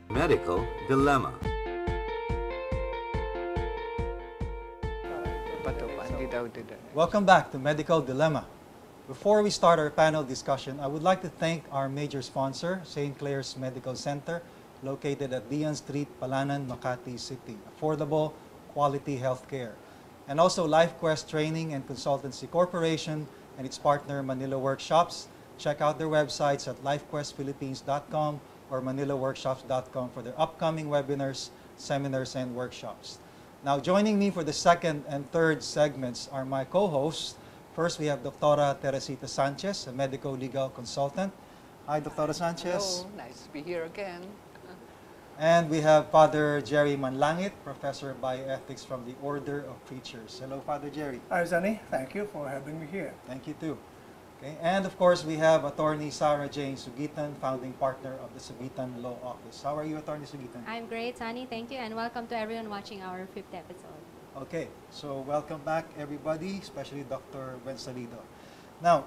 Medical Dilemma. Welcome back to Medical Dilemma. Before we start our panel discussion, I would like to thank our major sponsor, St. Clair's Medical Center, located at Dian Street, Palanan, Makati City. Affordable, quality healthcare. And also LifeQuest Training and Consultancy Corporation and its partner Manila Workshops. Check out their websites at lifequestphilippines.com or manilaworkshops.com for their upcoming webinars, seminars, and workshops. Now, joining me for the second and third segments are my co-hosts. First, we have Dr. Teresita Sanchez, a medical legal consultant. Hi, Dr. Sanchez. Hello, nice to be here again. And we have Father Jerry Manlangit, Professor of Bioethics from the Order of Preachers. Hello, Father Jerry. Hi, Zanny. Thank you for having me here. Thank you, too. Okay. And, of course, we have Attorney Sarah Jane Sugitan, founding partner of the Sugitan Law Office. How are you, Attorney Sugitan? I'm great, Sunny. Thank you. And welcome to everyone watching our 5th episode. Okay. So, welcome back, everybody, especially Dr. Bensalido. Now,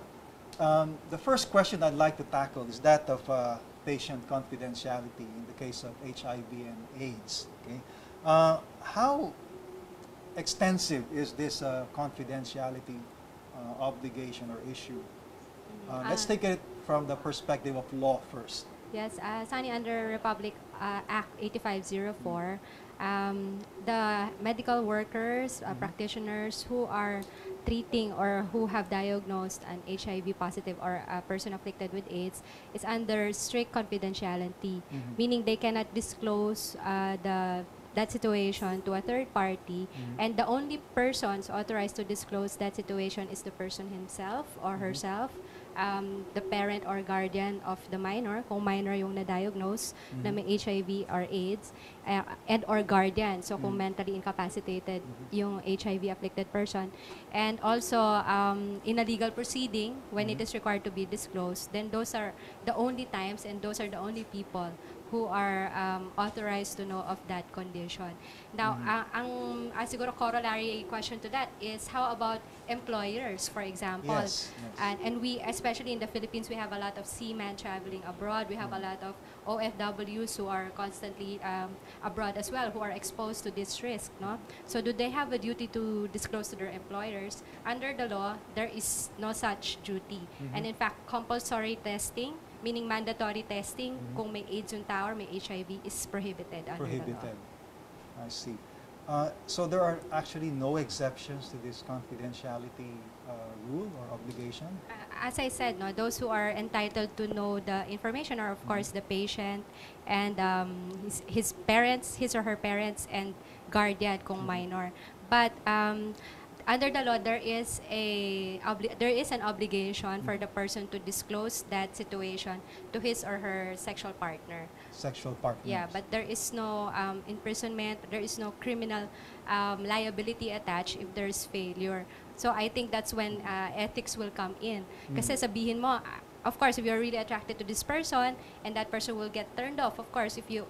the first question I'd like to tackle is that of patient confidentiality in the case of HIV and AIDS. Okay, how extensive is this confidentiality obligation or issue? Let's take it from the perspective of law first. Yes, Sunny, under Republic Act 8504, the medical workers, practitioners who are treating or who have diagnosed an HIV positive or a person afflicted with AIDS is under strict confidentiality, meaning they cannot disclose that situation to a third party, and the only persons authorized to disclose that situation is the person himself or herself, the parent or guardian of the minor, kung minor yung na-diagnose na may HIV or AIDS, and or guardian, so kung mentally incapacitated yung HIV-afflicted person. And also, in a legal proceeding, when it is required to be disclosed, then those are the only times and those are the only people who are authorized to know of that condition. Now, ang siguro corollary question to that is how about employers, for example? Yes, yes. And we, especially in the Philippines, we have a lot of seamen traveling abroad. We have a lot of OFWs who are constantly abroad as well, who are exposed to this risk, no? So do they have a duty to disclose to their employers? Under the law, there is no such duty. And in fact, compulsory testing, meaning mandatory testing, kung may AIDS yung tao or may HIV, is prohibited under the law. I see. So there are actually no exceptions to this confidentiality rule or obligation? As I said, no, those who are entitled to know the information are, of course, the patient and his parents, his or her parents, and guardian kung minor. But under the law, there is an obligation for the person to disclose that situation to his or her sexual partner. Sexual partner. Yeah, but there is no imprisonment, there is no criminal liability attached if there is failure. So I think that's when ethics will come in. Kasi sabihin mo, of course, if you're really attracted to this person and that person will get turned off, of course, if you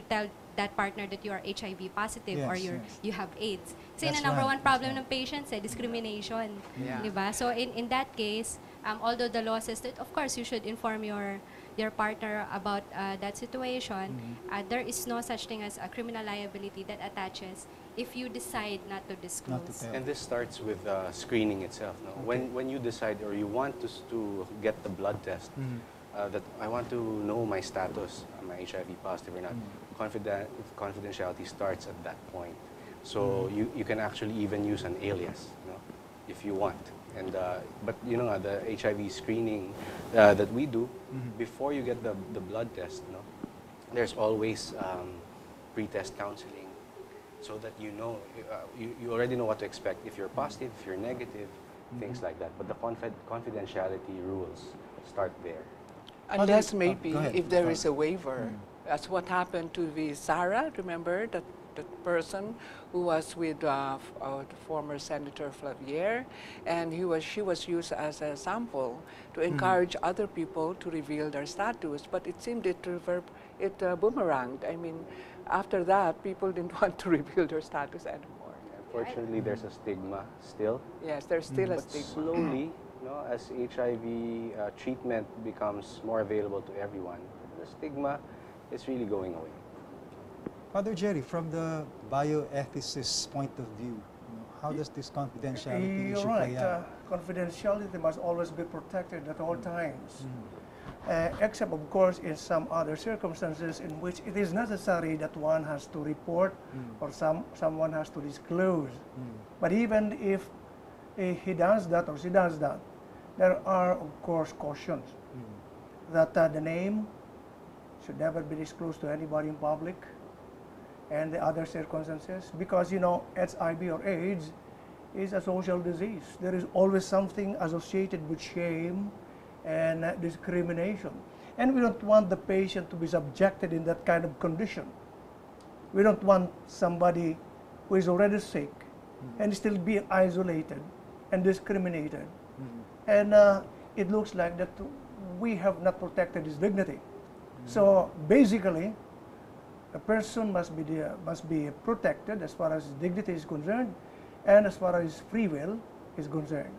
tell that partner that you are HIV positive, yes, or you have AIDS. Kasi the number one problem ng patients discrimination, diba? So in that case, although the law says that of course you should inform your partner about that situation, there is no such thing as a criminal liability that attaches if you decide not to disclose. And this starts with screening itself. No? Okay. When you decide or you want to get the blood test, that I want to know my status, am I HIV positive or not, confidentiality starts at that point. So you can actually even use an alias, if you want. And but the HIV screening that we do before you get the blood test, there's always pre-test counseling, so that you already know what to expect if you're positive, if you're negative, things like that. But the confidentiality rules start there. Unless maybe if there is a waiver. That's what happened to Sarah, remember, that person who was with former Senator Flavier, and she was used as a sample to encourage other people to reveal their status, but it seemed it boomeranged. I mean, after that, people didn't want to reveal their status anymore. Unfortunately, there's a stigma still. Yes, there's still a but stigma. slowly, as HIV treatment becomes more available to everyone, the stigma is really going away. Father Jerry, from the bioethicist point of view, how does this confidentiality You're issue right. play out? Confidentiality must always be protected at all times. Except, of course, in some other circumstances in which it is necessary that one has to report or someone has to disclose. But even if he does that or she does that, there are, of course, cautions that the name should never be disclosed to anybody in public and the other circumstances, because, HIV or AIDS is a social disease. There is always something associated with shame and discrimination. And we don't want the patient to be subjected in that kind of condition. We don't want somebody who is already sick and still being isolated and discriminated. And it looks like that we have not protected his dignity. So basically, a person must be protected as far as his dignity is concerned and as far as his free will is concerned.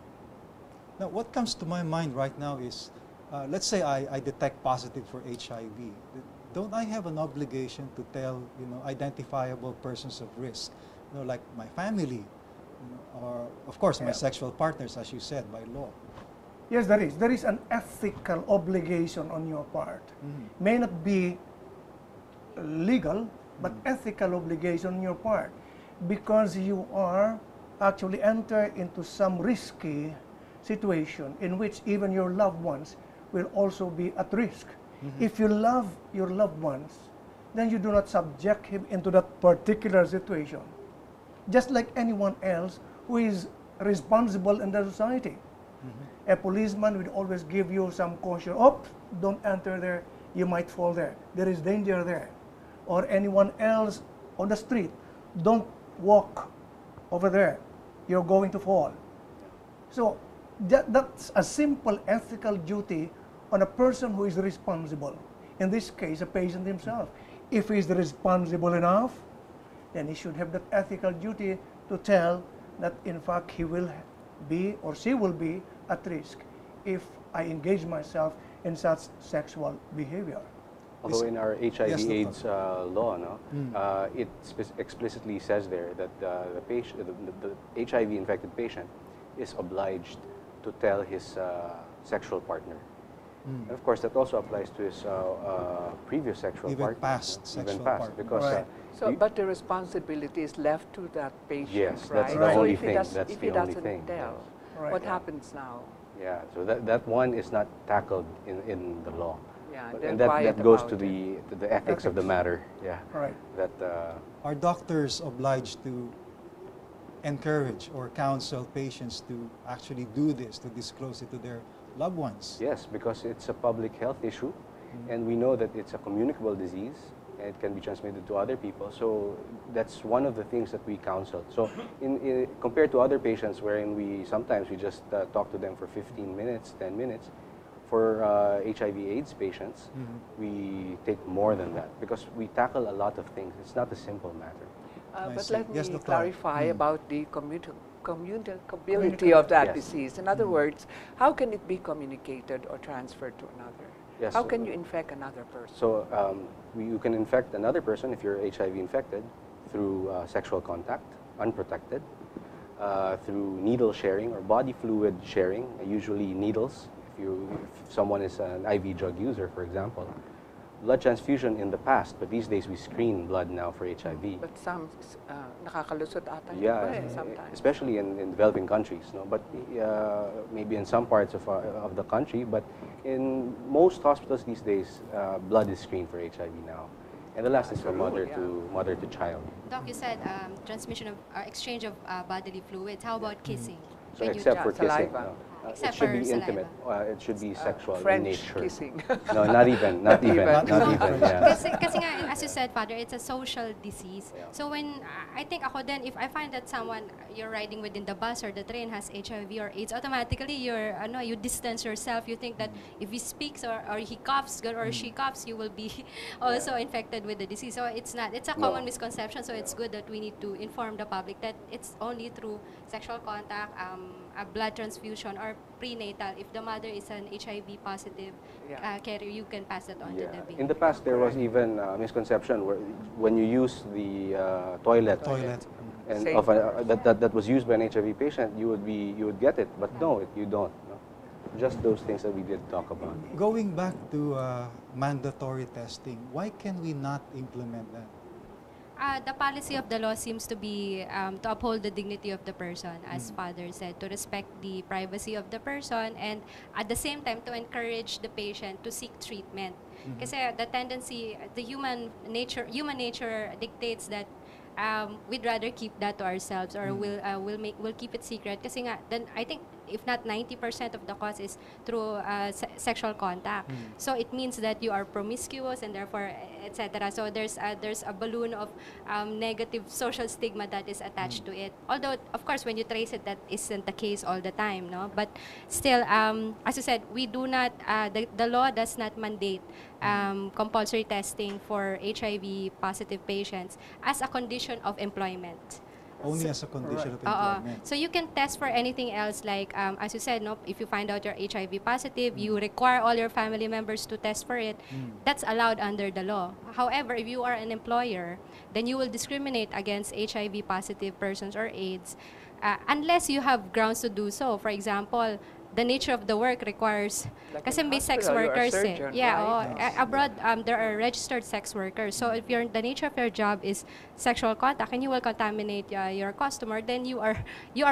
Now, what comes to my mind right now is, let's say I detect positive for HIV. Don't I have an obligation to tell, identifiable persons of risk, like my family, or of course my sexual partners, as you said, by law? Yes, there is. There is an ethical obligation on your part. May not be legal, but ethical obligation on your part, because you are actually enter into some risky situation in which even your loved ones will also be at risk. If you love your loved ones, then you do not subject him into that particular situation, just like anyone else who is responsible in the society. A policeman will always give you some caution. Oh, don't enter there, you might fall there. There is danger there. Or anyone else on the street, don't walk over there, you're going to fall. So that's a simple ethical duty on a person who is responsible. In this case, a patient himself. If he is responsible enough, then he should have that ethical duty to tell that in fact he will be or she will be at risk if I engage myself in such sexual behavior. Although in our HIV AIDS Dr. law, it explicitly says there that the patient, the HIV-infected patient, is obliged to tell his sexual partner. And of course, that also applies to his previous sexual Even partner. past sexual Even past, partner. because Right. So, but the responsibility is left to that patient, yes, right? that's the So only if he thing. does, That's if he the only doesn't thing. tell, Right. what happens now? Yeah, so that one is not tackled in the law. Yeah, But- they're and that quiet goes about to the ethics of the matter. Yeah, Right. that Are doctors obliged to encourage or counsel patients to actually do this, to disclose it to their loved ones? yes, because it's a public health issue, and we know that it's a communicable disease, and it can be transmitted to other people. So that's one of the things that we counsel. So compared to other patients, wherein we sometimes just talk to them for 15 minutes, 10 minutes, for HIV/AIDS patients, we take more than that because we tackle a lot of things. It's not a simple matter. I But see. let Yes, me Dr. clarify Mm. about the communicability of that Yes. disease. In other words, how can it be communicated or transferred to another? Yes, How so- can you infect another person? So you can infect another person if you're HIV infected through sexual contact, unprotected, through needle sharing or body fluid sharing, usually needles. If someone is an IV drug user, for example, blood transfusion in the past, but these days we screen blood now for HIV. But some nakakalusot ata yun Yeah, pa eh, sometimes. especially in developing countries, no. But maybe in some parts of the country, but in most hospitals these days, blood is screened for HIV now, and the last is from mother to child. Doc, you said transmission of exchange of bodily fluids. How about kissing? So When you except Yeah, for kissing, saliva. no. Except it should for be saliva. intimate. It should be sexual French in nature. kissing. No, not even. Not even. Yeah. Kasi nga, as you said, Father, it's a social disease. Yeah. So when, I think ako then, if I find that someone, you're riding within the bus or the train has HIV or AIDS, automatically you distance yourself. You think that if he speaks or he coughs or she coughs, you will be also infected with the disease. So it's not, it's a common misconception. So it's good that we need to inform the public that it's only through sexual contact, a blood transfusion or prenatal. If the mother is an HIV positive Yeah. carrier, you can pass that on to the baby. In the past, there was even misconception where when you use the toilet, and Safe. of that was used by an HIV patient, you would get it, but no, you don't. No? Just those things that we did talk about. Going back to mandatory testing, why can we not implement that? The policy of the law seems to be to uphold the dignity of the person, as Father said, to respect the privacy of the person, and at the same time to encourage the patient to seek treatment. Kasi the tendency, the human nature dictates that we'd rather keep that to ourselves, or we'll keep it secret. Kasi nga, then I think if not 90% of the cause is through sexual contact. So it means that you are promiscuous and therefore etc. So there's a balloon of negative social stigma that is attached to it. Although of course when you trace it, that isn't the case all the time, no. But still, as you said, we do not. The law does not mandate compulsory testing for HIV positive patients as a condition of employment. Only as a condition of employment. So you can test for anything else, like as you said, no, if you find out you're HIV positive, you require all your family members to test for it. That's allowed under the law. However, if you are an employer, then you will discriminate against HIV positive persons or AIDS unless you have grounds to do so. For example, the nature of the work requires, Like kasi in may sex hospital, you're a workers surgeon, right? abroad there are registered sex workers. So if the nature of your job is sexual contact and you will contaminate your customer, then you are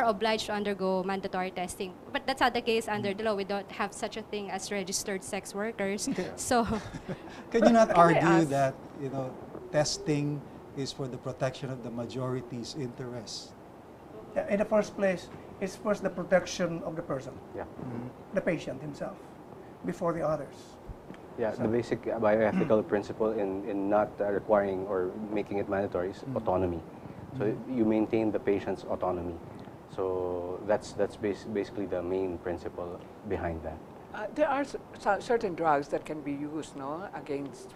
obliged to undergo mandatory testing. But that's not the case under the law. We don't have such a thing as registered sex workers. So Can you not Can I argue ask- that testing is for the protection of the majority's interests? In the first place, it's first the protection of the person, Yeah. the patient himself, before the others. Yeah, the basic bioethical principle in not requiring or making it mandatory is autonomy. So you maintain the patient's autonomy. So that's basically the main principle behind that. There are certain drugs that can be used, no,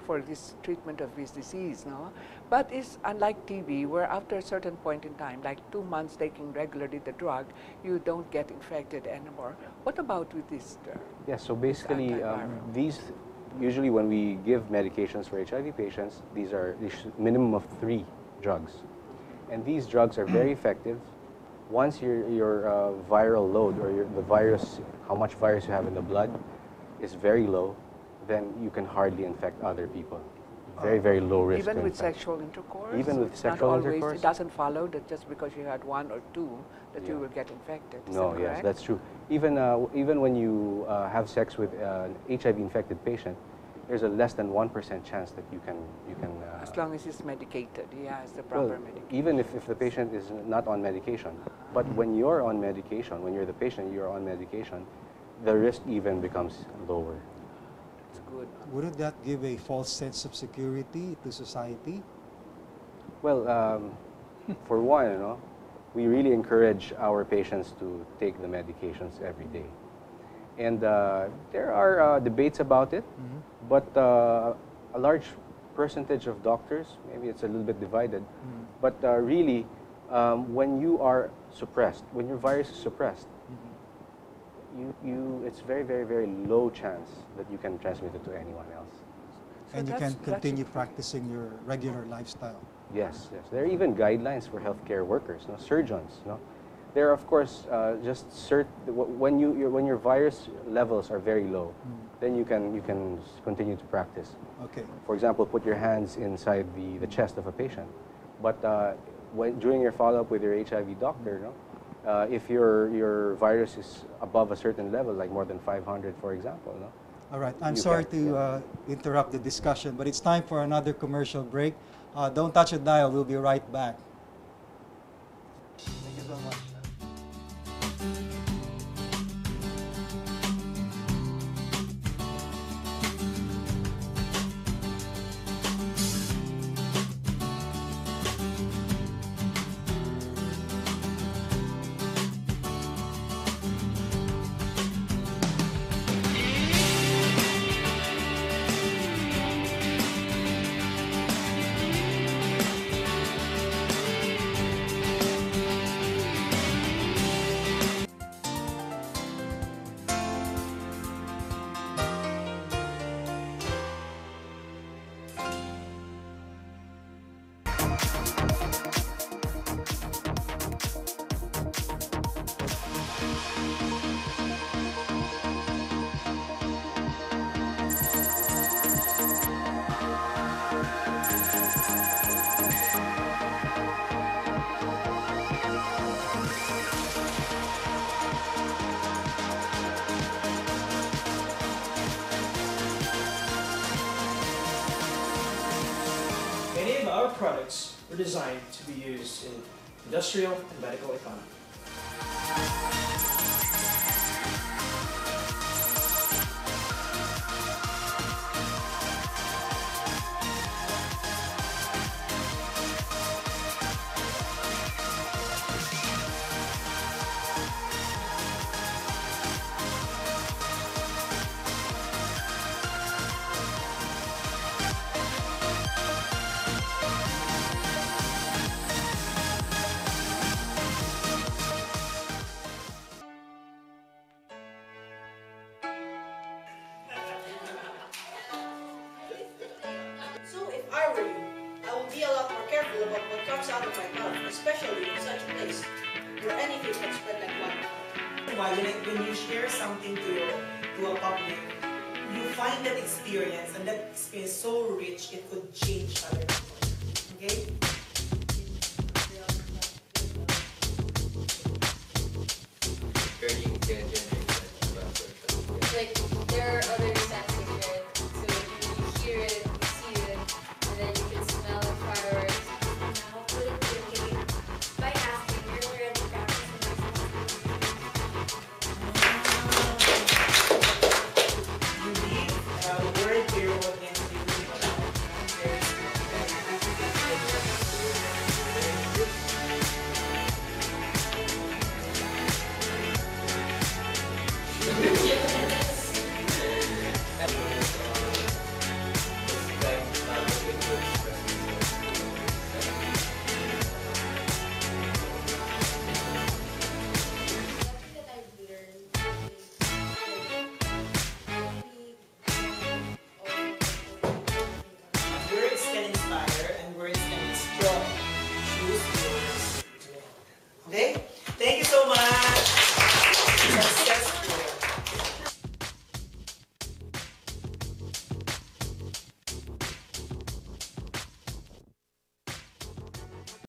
for this treatment of this disease, no. But it's unlike TB, where after a certain point in time, like 2 months taking regularly the drug, you don't get infected anymore. What about with this drug? Yeah, so basically, antiviral. these usually when we give medications for HIV patients, these are minimum of 3 drugs, and these drugs are very effective. Once your viral load or the virus, how much virus you have in the blood, is very low, then you can hardly infect other people. Very, very low risk. Even to with infect. sexual intercourse? Even with It's sexual not always, intercourse? It doesn't follow that just because you had 1 or 2 that you Yeah. will get infected. Is No, that yes, correct? that's true. Even when you have sex with an HIV-infected patient, there's a less than 1% chance that you can. As long as it's medicated, he has the Well, proper medication. even if the patient is not on medication, but when you're on medication, when you're the patient, you're on medication, the risk even becomes lower. It's good. Wouldn't that give a false sense of security to society? Well, for one, we really encourage our patients to take the medications every day. And there are debates about it, but a large percentage of doctors, maybe it's a little bit divided, but really, when you are suppressed, when your virus is suppressed, it's very, very, very low chance that you can transmit it to anyone else. And you that's- can that's continue a- practicing your regular lifestyle. Yes, yes. There are even guidelines for healthcare workers, surgeons. There are, of course, just when your virus levels are very low, then you can continue to practice. Okay. For example, put your hands inside the chest of a patient. But during your follow-up with your HIV doctor, if your virus is above a certain level, like more than 500, for example, All right. I'm You sorry can, to interrupt the discussion, but it's time for another commercial break. Don't touch the dial. We'll be right back. Thank you so much. products were designed to be used in industrial and medical economy. So if I were you, I would be a lot more careful about what comes out of my mouth, especially in such a place where anything can spread like wildfire. Why when you share something to a public, you find that experience, and that experience so rich it could change other people. Okay? Like, there are other senses, right? So you hear it, you see it, and then you can smell the fireworks. Now, would it be okay by asking you're already practicing You need a word here what needs to be that I've learned is words can inspire and words can destroy. Choose yours. Okay?